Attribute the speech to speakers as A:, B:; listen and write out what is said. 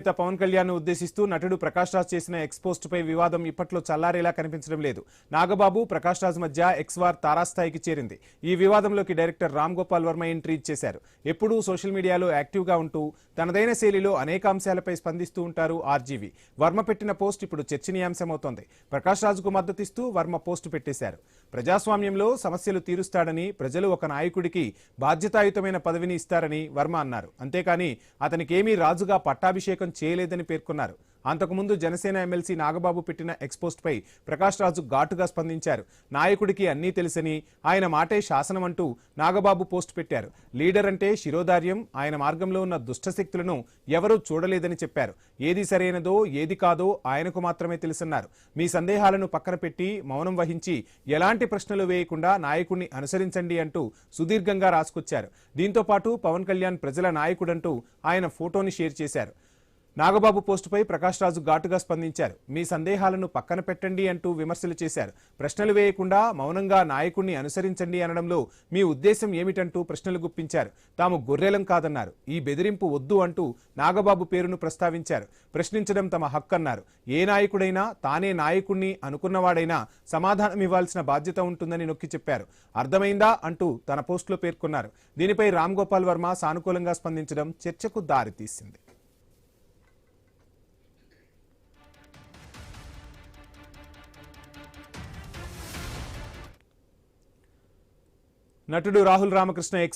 A: పవన్ కళ్యాణ్ ఉద్దేశిస్తూ నటుడు ప్రకాష్ రాజ్ చేసిన X post పై వివాదం ఇప్పట్లో చల్లారేలా కనిపించడం లేదు. నాగబాబు ప్రకాష్ రాజ్ మధ్య ఎక్స్ వార్ తారాస్థాయికి చేరింది. ఈ వివాదంలోకి డైరెక్టర్ రామ్ గోపాల్ వర్మ ఎంట్రీ ఇచ్చేశారు. ఎప్పుడూ సోషల్ మీడియాలో యాక్టివ్ గా ఉంటూ తనదైన శైలిలో అనేక అంశాలపై స్పందిస్తూ ఉంటారు ఆర్జీవి. వర్మ పెట్టిన పోస్ట్ ఇప్పుడు చర్చనీయాంశమవుతోంది. ప్రకాష్ రాజ్కు మద్దతిస్తూ వర్మ పోస్టు పెట్టేశారు. ప్రజాస్వామ్యంలో సమస్యలు తీరుస్తాడని, ప్రజలు ఒక నాయకుడికి బాధ్యతాయుతమైన పదవిని ఇస్తారని వర్మ అన్నారు. అంతేకాని అతనికేమీ రాజుగా పట్టాభిషేకం చేయలేదని పేర్కొన్నారు. అంతకుముందు జనసేన ఎమ్మెల్సీ నాగబాబు పెట్టిన ఎక్స్పోస్ట్ పై ప్రకాష్ రాజు ఘాటుగా స్పందించారు. నాయకుడికి అన్నీ తెలుసని, ఆయన మాటే శాసనం అంటూ నాగబాబు పోస్ట్ పెట్టారు. లీడర్ అంటే శిరోధార్యం, ఆయన మార్గంలో ఉన్న దుష్టశక్తులను ఎవరూ చూడలేదని చెప్పారు. ఏది సరైనదో ఏది కాదో ఆయనకు మాత్రమే తెలుసన్నారు. మీ సందేహాలను పక్కన పెట్టి మౌనం వహించి ఎలాంటి ప్రశ్నలు వేయకుండా నాయకుడిని అనుసరించండి అంటూ సుదీర్ఘంగా రాసుకొచ్చారు. దీంతో పాటు పవన్ కళ్యాణ్ ప్రజల నాయకుడంటూ ఆయన ఫోటోని షేర్ చేశారు. నాగబాబు పోస్టుపై ప్రకాష్ రాజు ఘాటుగా స్పందించారు. మీ సందేహాలను పక్కన పెట్టండి అంటూ విమర్శలు చేశారు. ప్రశ్నలు వేయకుండా మౌనంగా నాయకుడిని అనుసరించండి అనడంలో మీ ఉద్దేశం ఏమిటంటూ ప్రశ్నలు గుప్పించారు. తాము గొర్రెలం కాదన్నారు. ఈ బెదిరింపు వద్దు అంటూ నాగబాబు పేరును ప్రస్తావించారు. ప్రశ్నించడం తమ హక్కు అన్నారు. ఏ నాయకుడైనా తానే నాయకుడిని అనుకున్నవాడైనా సమాధానం ఇవ్వాల్సిన బాధ్యత ఉంటుందని నొక్కి చెప్పారు. అర్థమైందా అంటూ తన పోస్టులో పేర్కొన్నారు. దీనిపై రామ్ గోపాల్ వర్మ సానుకూలంగా స్పందించడం చర్చకు దారితీసింది. నటుడు రాహుల్ రామకృష్ణ ఎక్స్